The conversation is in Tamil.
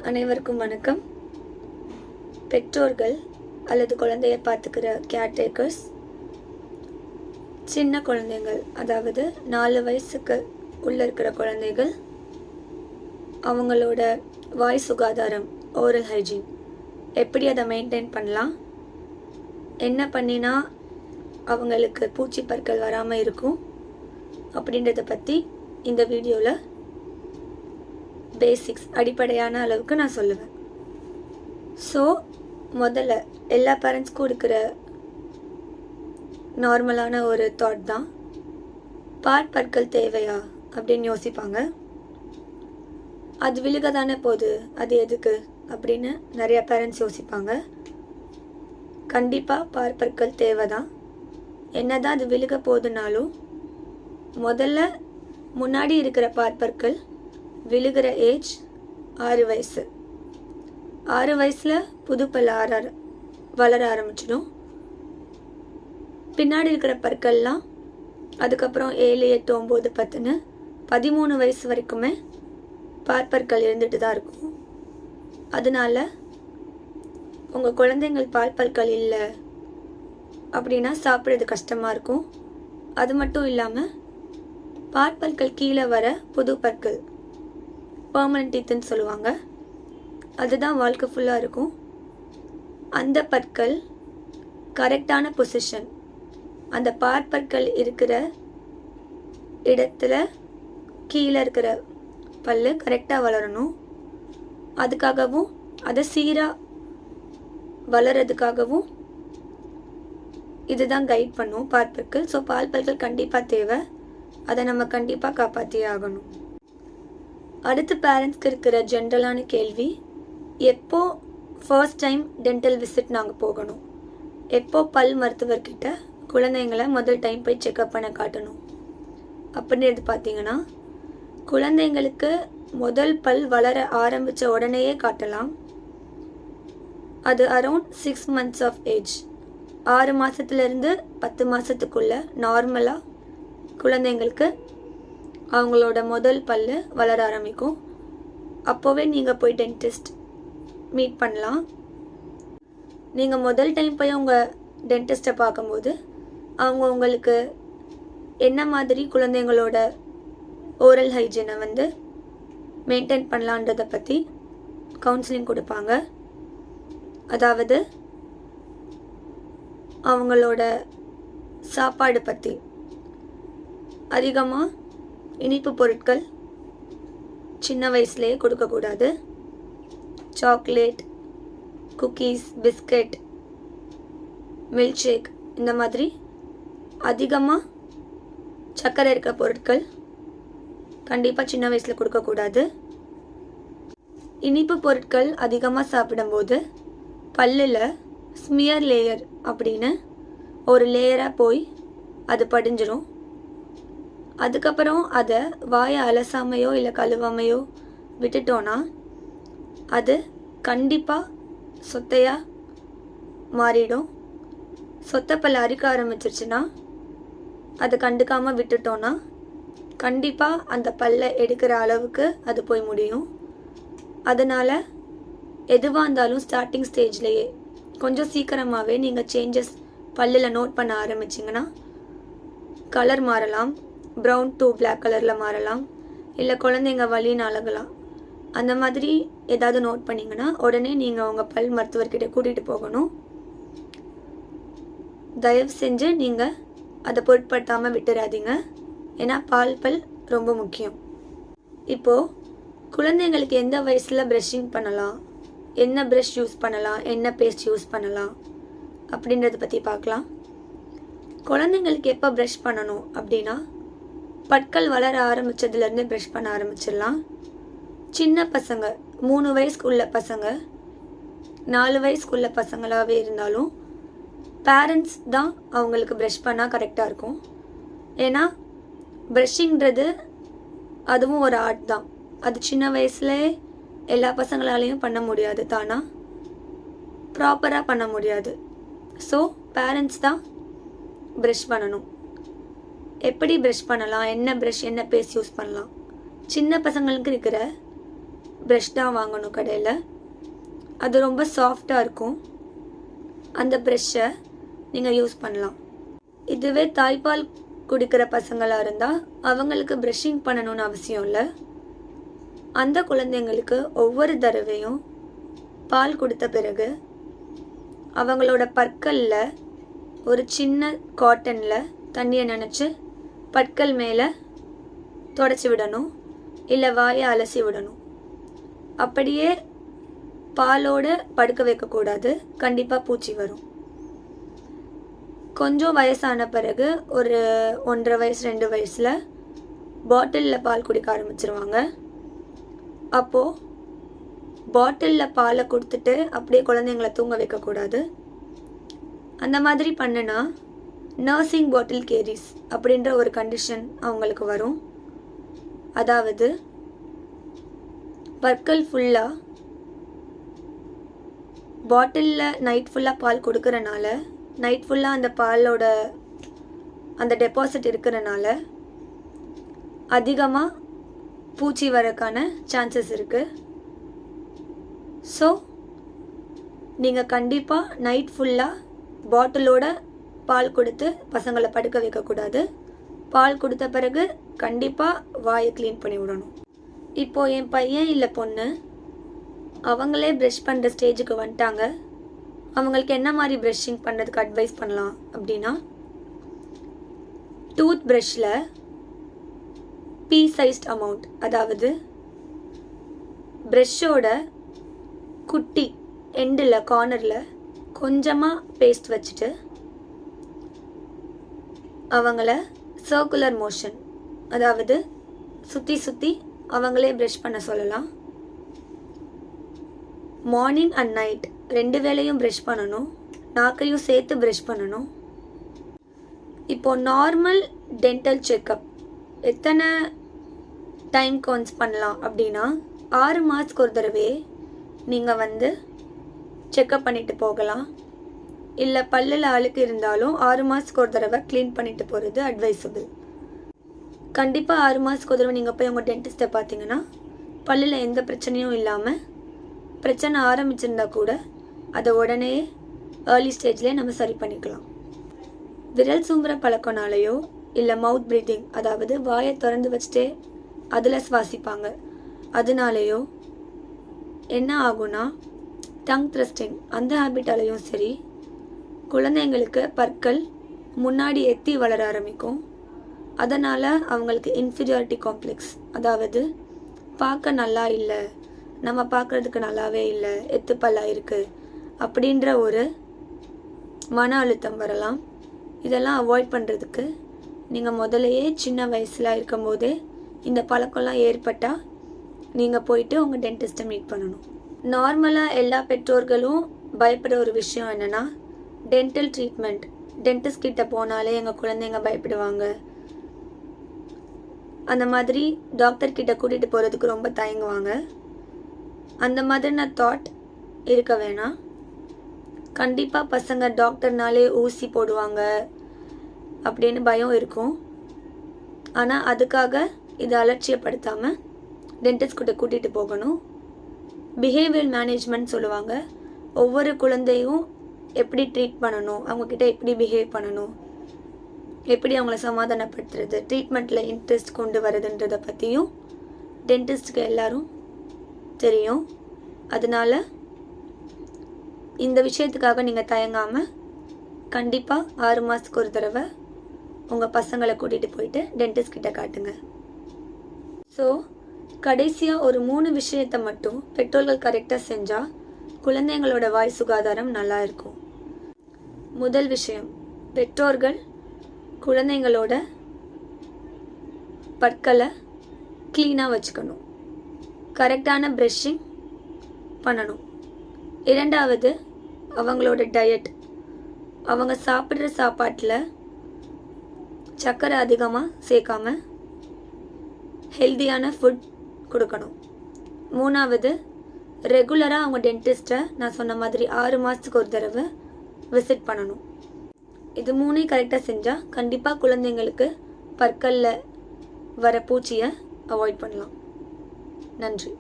அனைவருக்கும் வணக்கம். பெற்றோர்கள் அல்லது குழந்தையை பார்த்துக்கிற கேர்டேக்கர்ஸ், சின்ன குழந்தைகள், அதாவது 4 வயசுக்கு உள்ளே இருக்கிற குழந்தைகள், அவங்களோட வாய் சுகாதாரம், ஓரல் ஹைஜீன் எப்படி அதை மெயின்டைன் பண்ணலாம், என்ன பண்ணினா அவங்களுக்கு பூச்சி பற்கள் வராமல் இருக்கும் அப்படின்றத பற்றி இந்த வீடியோவில் பேசிக்ஸ் அடிப்படையான அளவுக்கு நான் சொல்லுவேன். ஸோ முதல்ல எல்லா பேரண்ட்ஸ்க்கும் இருக்கிற நார்மலான ஒரு தாட் தான், பற்கள் தேவையா அப்படின்னு யோசிப்பாங்க. அது விழுக தானே போகுது, அது எதுக்கு அப்படின்னு நிறைய பேரண்ட்ஸ் யோசிப்பாங்க. கண்டிப்பாக பற்கள் தேவை தான். என்ன தான் அது விழுக போகுதுனாலும் முதல்ல முன்னாடி இருக்கிற பற்கள் விழுகிற ஏஜ் 6 வயசு. 6 வயசில் புதுப்பல் வளர ஆரம்பிச்சிடும். பின்னாடி இருக்கிற பற்கள்லாம் அதுக்கப்புறம் 7, 8, 9, 10ன்னு 13 வயசு வரைக்குமே பற்கள் இருந்துட்டு தான் இருக்கும். அதனால உங்கள் குழந்தைங்கள் பற்கள் இல்லை அப்படின்னா சாப்பிட்றது கஷ்டமாக இருக்கும். அது மட்டும் இல்லாமல் பற்கள் கீழே வர புது பற்கள், பெர்மனன்ட் டீத்துன்னு சொல்லுவாங்க, அதுதான் வாழ்க்கை ஃபுல்லாக இருக்கும். அந்த பற்கள் கரெக்டான பொசிஷன், அந்த பற்கள் இருக்கிற இடத்துல கீழே இருக்கிற பல் கரெக்டாக வளரணும். அதுக்காகவும் அதை சீராக வளர்கிறதுக்காகவும் இதுதான் கைட் பண்ணும் பற்கள். ஸோ பற்கள் கண்டிப்பாக தேவை, அதை நம்ம கண்டிப்பாக காப்பாற்றியே ஆகணும். அடுத்து பேரண்ட்ஸ்க்கு இருக்கிற ஜென்ரலான கேள்வி, எப்போ ஃபர்ஸ்ட் டைம் டென்டல் விசிட் நாங்கள் போகணும், எப்போ பல் மருத்துவர்கிட்ட குழந்தைங்களை முதல் டைம் போய் செக்அப் பண்ண காட்டணும் அப்படின்னு பார்த்தீங்கன்னா, குழந்தைங்களுக்கு முதல் பல் வளர ஆரம்பித்த உடனேயே காட்டலாம். அது அரௌண்ட் 6 months ஆஃப் ஏஜ், 6 மாதத்துலேருந்து 10 மாதத்துக்குள்ள நார்மலாக குழந்தைங்களுக்கு அவங்களோட முதல் பல் வளர ஆரம்பிக்கும். அப்போவே நீங்கள் போய் டென்டிஸ்ட் மீட் பண்ணலாம். நீங்கள் முதல் டைம் போய் உங்கள் டென்டிஸ்ட்டை பார்க்கும்போது அவங்க உங்களுக்கு என்ன மாதிரி குழந்தைங்களோட ஓரல் ஹைஜீனை மெயின்டைன் பண்ணலான்றதை பற்றி கவுன்சிலிங் கொடுப்பாங்க. அதாவது அவங்களோட சாப்பாடு பற்றி, அதிகமாக இனிப்பு பொருட்கள் சின்ன வயசுலேயே கொடுக்கக்கூடாது. Chocolate, cookies, biscuit, milkshake, இந்த மாதிரி அதிகமாக சர்க்கரை இருக்க பொருட்கள் கண்டிப்பாக சின்ன வயசில் கொடுக்கக்கூடாது. இனிப்பு பொருட்கள் அதிகமாக சாப்பிடும்போது பல்லில் ஸ்மியர் லேயர் அப்படின்னு ஒரு லேயராக போய் அது படிஞ்சிரும். அதுக்கப்புறம் அதை வாயை அலசாமையோ இல்லை கழுவாமையோ விட்டுட்டோன்னா அது கண்டிப்பாக சொத்தையாக மாறிடும். சொத்தைப்பல் அரிக்க ஆரம்பிச்சிருச்சுன்னா அதை கண்டுக்காமல் விட்டுட்டோன்னா கண்டிப்பாக அந்த பல்லை எடுக்கிற அளவுக்கு அது போய் முடியும். அதனால் எதுவாக இருந்தாலும் ஸ்டார்டிங் ஸ்டேஜ்லேயே கொஞ்சம் சீக்கிரமாகவே நீங்கள் சேஞ்சஸ் பல்லில் நோட் பண்ண ஆரம்பிச்சிங்கன்னா, கலர் மாறலாம், ப்ரௌன் டு பிளாக் கலரில் மாறலாம், இல்லை குழந்தைங்க வலின்னு அழகலாம், அந்த மாதிரி ஏதாவது நோட் பண்ணிங்கன்னா உடனே நீங்கள் உங்கள் பல் மருத்துவர்கிட்ட கூட்டிகிட்டு போகணும். தயவு செஞ்சு நீங்கள் அதை பொருட்படுத்தாமல் விட்டுறாதீங்க. ஏன்னா பல் ரொம்ப முக்கியம். இப்போது குழந்தைங்களுக்கு எந்த வயசில் ப்ரஷிங் பண்ணலாம், என்ன ப்ரஷ் யூஸ் பண்ணலாம், என்ன பேஸ்ட் யூஸ் பண்ணலாம் அப்படின்றத பற்றி பார்க்கலாம். குழந்தைங்களுக்கு எப்போ ப்ரஷ் பண்ணணும் அப்படின்னா, பற்கள் வளர ஆரம்பித்ததுலேருந்து ப்ரஷ் பண்ண ஆரம்பிச்சிடலாம். சின்ன பசங்க, 3 வயசுக்குள்ள பசங்க, 4 வயசுக்குள்ள பசங்களாகவே இருந்தாலும் பேரண்ட்ஸ் தான் அவங்களுக்கு ப்ரஷ் பண்ணால் கரெக்டாக இருக்கும். ஏன்னா ப்ரஷிங்கிறது அதுவும் ஒரு ஆர்ட் தான். அது சின்ன வயசுலேயே எல்லா பசங்களாலேயும் பண்ண முடியாது, தானா ப்ராப்பராக பண்ண முடியாது. ஸோ பேரண்ட்ஸ் தான் ப்ரஷ் பண்ணணும். எப்படி ப்ரஷ் பண்ணலாம், என்ன ப்ரஷ், என்ன பேஸ்ட் யூஸ் பண்ணலாம், சின்ன பசங்களுக்கு இருக்கிற ப்ரஷ் தான் வாங்கணும் கடையில். அது ரொம்ப சாஃப்டாக இருக்கும். அந்த ப்ரஷ்ஷை நீங்கள் யூஸ் பண்ணலாம். இதுவே தாய்ப்பால் குடிக்கிற பசங்களாக இருந்தால் அவங்களுக்கு ப்ரஷ்ஷிங் பண்ணணும்னு அவசியம் இல்லை. அந்த குழந்தைங்களுக்கு ஒவ்வொரு தடவையும் பால் கொடுத்த பிறகு அவங்களோட பற்களில் ஒரு சின்ன காட்டனில் தண்ணியை நனைச்சி பற்கள் மேலே தொடச்சி விடணும், இல்லை வாயை அலசி விடணும். அப்படியே பாலோடு படுக்க வைக்கக்கூடாது, கண்டிப்பாக பூச்சி வரும். கொஞ்சம் வயசான பிறகு ஒரு 1.5 வயசு 2 வயசில் பாட்டிலில் பால் குடிக்க ஆரம்பிச்சிருவாங்க. அப்போது பாட்டிலில் பாலை கொடுத்துட்டு அப்படியே குழந்தைங்களை தூங்க வைக்கக்கூடாது. அந்த மாதிரி பண்ணுனா நர்சிங் பாட்டில் கேரிஸ் அப்படின்ற ஒரு கண்டிஷன் அவங்களுக்கு வரும். அதாவது பற்கள் ஃபுல்லாக பாட்டிலில் நைட் ஃபுல்லாக பால் கொடுக்கறனால நைட் ஃபுல்லாக அந்த பாலோட அந்த டெபாசிட் இருக்கிறனால அதிகமாக பூச்சி வரக்கான சான்சஸ் இருக்குது. ஸோ நீங்கள் கண்டிப்பாக நைட் ஃபுல்லாக பாட்டிலோட பால் கொடுத்து பசங்களை படுக்க வைக்கக்கூடாது. பால் கொடுத்த பிறகு கண்டிப்பாக வாயை க்ளீன் பண்ணி விடணும். இப்போது என் பையன் இல்லை பொண்ணு அவங்களே ப்ரஷ் பண்ணுற ஸ்டேஜுக்கு வந்துட்டாங்க. அவங்களுக்கு என்ன மாதிரி ப்ரஷ்ஷிங் பண்ணுறதுக்கு அட்வைஸ் பண்ணலாம் அப்படின்னா, டூத் ப்ரஷ்ஷில் பீ சைஸ்ட் அமௌண்ட், அதாவது ப்ரஷ்ஷோட குட்டி எண்டில் கார்னரில் கொஞ்சமாக பேஸ்ட் வச்சுட்டு அவங்கள சர்க்குலர் மோஷன், அதாவது சுற்றி சுற்றி அவங்களே ப்ரஷ் பண்ண சொல்லலாம். மார்னிங் அண்ட் நைட் 2 வேளையும் ப்ரஷ் பண்ணணும், நாக்கையும் சேர்த்து ப்ரஷ் பண்ணணும். இப்போது நார்மல் டென்டல் செக்கப் எத்தனை டைம் கவுன்ஸ் பண்ணலாம் அப்படின்னா 6 மாதத்துக்கு ஒரு தடவையே நீங்கள் செக்கப் பண்ணிட்டு போகலாம். இல்லை பல்லில் அழுக்கு இருந்தாலும் 6 மாதத்துக்கு ஒரு தடவை க்ளீன் பண்ணிட்டு போகிறது அட்வைசபிள். கண்டிப்பாக 6 மாதத்துக்கு ஒரு தடவை நீங்கள் போய் உங்கள் டென்டிஸ்ட்டை பார்த்தீங்கன்னா பல்லில் எந்த பிரச்சனையும் இல்லாமல், பிரச்சனை ஆரம்பிச்சிருந்தா கூட அதை உடனே ஏர்லி ஸ்டேஜ்லேயே நம்ம சரி பண்ணிக்கலாம். விரல் சூம்புற பழக்கனாலேயோ இல்லை மவுத் ப்ரீத்திங், அதாவது வாயை திறந்து வச்சுட்டே அதில் சுவாசிப்பாங்க, அதனாலேயோ என்ன ஆகும்னா டங் த்ரஸ்டிங், அந்த ஹேபிட்டாலேயும் சரி குழந்தைங்களுக்கு பற்கள் முன்னாடி எத்தி வளர ஆரம்பிக்கும். அதனால் அவங்களுக்கு இன்ஃபீரியாரிட்டி காம்ப்ளெக்ஸ், அதாவது பார்க்க நல்லா இல்லை, நம்ம பார்க்குறதுக்கு நல்லாவே இல்லை, எத்துப்பல்லாக இருக்குது அப்படின்ற ஒரு மன அழுத்தம் வரலாம். இதெல்லாம் அவாய்ட் பண்ணுறதுக்கு நீங்கள் முதலையே சின்ன வயசில் இருக்கும்போதே இந்த பழக்கம்லாம் ஏற்பட்டால் நீங்கள் போயிட்டு உங்கள் டென்டிஸ்ட்டை மீட் பண்ணணும். நார்மலாக எல்லா பெற்றோர்களும் பயப்படுற ஒரு விஷயம் என்னென்னா டென்டல் ட்ரீட்மெண்ட். டென்டிஸ்ட் கிட்ட போனாலே எங்கள் குழந்தைங்க பயப்படுவாங்க, அந்த மாதிரி டாக்டர் கிட்ட கூட்டிகிட்டு போகிறதுக்கு ரொம்ப தயங்குவாங்க. அந்த மாதிரின தாட் இருக்க வேணாம். கண்டிப்பாக பசங்க டாக்டர்னாலே ஊசி போடுவாங்க அப்படின்னு பயம் இருக்கும். ஆனால் அதுக்காக இதை அலட்சியப்படுத்தாமல் டென்டிஸ்ட் கிட்ட கூட்டிகிட்டு போகணும். பிஹேவியர் மேனேஜ்மெண்ட் சொல்லுவாங்க. ஒவ்வொரு குழந்தையும் எப்படி ட்ரீட் பண்ணணும், அவங்கக்கிட்ட எப்படி பிஹேவ் பண்ணணும், எப்படி அவங்கள சமாதானப்படுத்துறது, ட்ரீட்மெண்ட்டில் இன்ட்ரெஸ்ட் கொண்டு வரதுன்றதை பற்றியும் டென்டிஸ்ட்டுக்கு எல்லாரும் தெரியும். அதனால் இந்த விஷயத்துக்காக நீங்கள் தயங்காமல் கண்டிப்பாக 6 மாதத்துக்கு ஒரு தடவை உங்கள் பசங்களை கூட்டிகிட்டு போயிட்டு டென்டிஸ்ட் கிட்ட காட்டுங்க. ஸோ கடைசியாக ஒரு 3 விஷயத்தை மட்டும் பெற்றோர்கள் கரெக்டாக செஞ்சால் குழந்தைங்களோட வாய் சுகாதாரம் நல்லா இருக்கும். முதல் விஷயம், பெற்றோர்கள் குழந்தைங்களோட பற்களை க்ளீனாக வச்சுக்கணும், கரெக்டான ப்ரஷ்ஷிங் பண்ணணும். 2வது, அவங்களோட டயட், அவங்க சாப்பிட்ற சாப்பாட்டில் சர்க்கரை அதிகமாக சேர்க்காம ஹெல்தியான ஃபுட் கொடுக்கணும். 3வது, ரெகுலராக அவங்க டென்டிஸ்ட்டை நான் சொன்ன மாதிரி 6 மாதத்துக்கு ஒரு தடவை விசிட் பண்ணணும். இது 3 கரெக்டாக செஞ்சால் கண்டிப்பாக குழந்தைங்களுக்கு பற்களில் வர பூச்சியை அவாய்ட் பண்ணலாம். நன்றி.